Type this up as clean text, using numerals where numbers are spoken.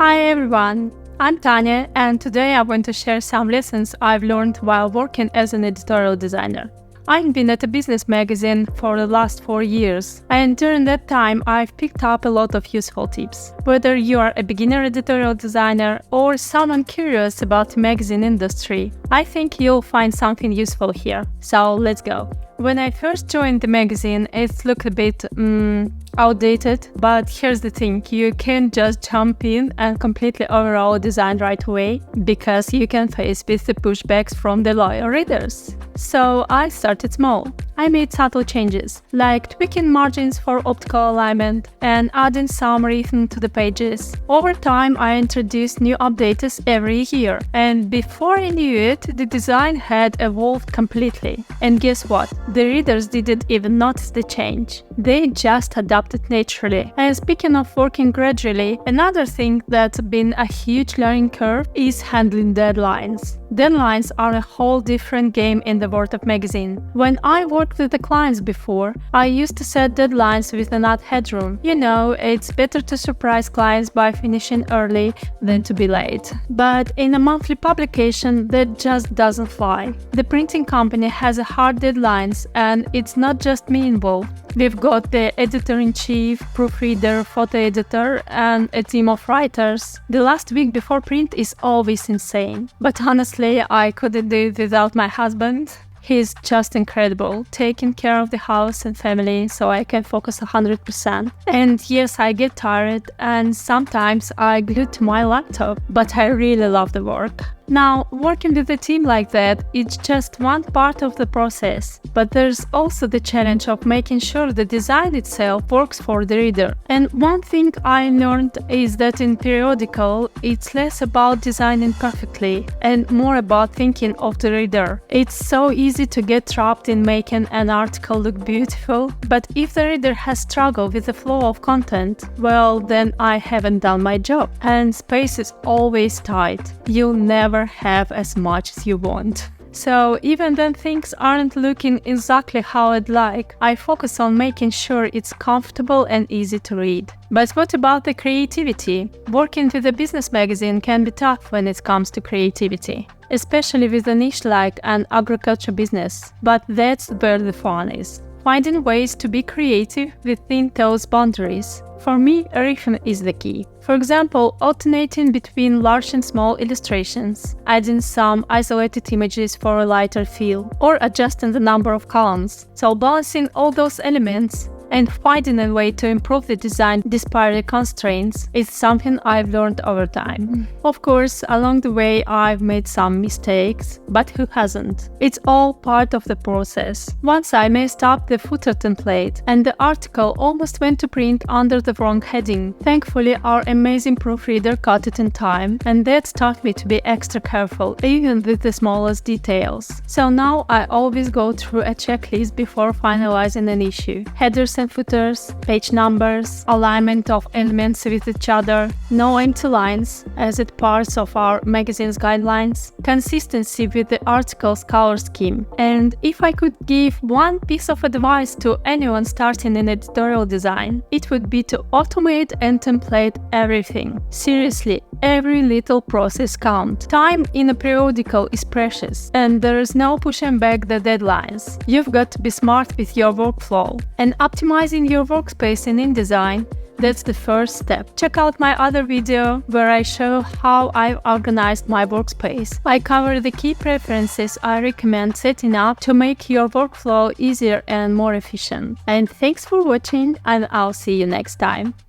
Hi everyone, I'm Tanya, and today I want to share some lessons I've learned while working as an editorial designer. I've been at a business magazine for the last 4 years, and during that time I've picked up a lot of useful tips. Whether you are a beginner editorial designer or someone curious about the magazine industry, I think you'll find something useful here. So let's go. When I first joined the magazine, it looked a bit outdated, but here's the thing, you can't just jump in and completely overhaul design right away because you can face with the pushbacks from the loyal readers. So I started small. I made subtle changes, like tweaking margins for optical alignment and adding some rhythm to the pages. Over time, I introduced new updates every year, and before I knew it, the design had evolved completely. And guess what? The readers didn't even notice the change. They just adapted naturally. And speaking of working gradually, another thing that's been a huge learning curve is handling deadlines. Deadlines are a whole different game in the world of magazine. When I worked with the clients before, I used to set deadlines with enough headroom. You know, it's better to surprise clients by finishing early than to be late. But in a monthly publication, that just doesn't fly. The printing company has a hard deadlines, and it's not just me involved. We've got the editor-in-chief, proofreader, photo editor, and a team of writers. The last week before print is always insane. But honestly, I couldn't do it without my husband. He's just incredible, taking care of the house and family so I can focus 100%. And yes, I get tired and sometimes I glue to my laptop, but I really love the work. Now, working with a team like that, it's just one part of the process, but there's also the challenge of making sure the design itself works for the reader. And one thing I learned is that in periodical, it's less about designing perfectly and more about thinking of the reader. It's so easy to get trapped in making an article look beautiful, but if the reader has struggled with the flow of content, well, then I haven't done my job. And space is always tight. You'll never have as much as you want. So even when things aren't looking exactly how I'd like, I focus on making sure it's comfortable and easy to read. But what about the creativity? Working with a business magazine can be tough when it comes to creativity, especially with a niche like an agriculture business. But that's where the fun is. Finding ways to be creative within those boundaries. For me, rhythm is the key. For example, alternating between large and small illustrations, adding some isolated images for a lighter feel, or adjusting the number of columns. So balancing all those elements and finding a way to improve the design despite the constraints is something I've learned over time. Of course, along the way I've made some mistakes, but who hasn't? It's all part of the process. Once I messed up the footer template and the article almost went to print under the wrong heading. Thankfully, our amazing proofreader caught it in time, and that taught me to be extra careful, even with the smallest details. So now I always go through a checklist before finalizing an issue. Headers and footers, page numbers, alignment of elements with each other, no empty lines, as it's part of our magazine's guidelines, consistency with the article's color scheme. And if I could give one piece of advice to anyone starting in editorial design, it would be to automate and template everything. Seriously, every little process counts. Time in a periodical is precious, and there is no pushing back the deadlines. You've got to be smart with your workflow. And optimizing your workspace in InDesign, that's the first step. Check out my other video where I show how I've organized my workspace. I cover the key preferences I recommend setting up to make your workflow easier and more efficient. And thanks for watching, and I'll see you next time.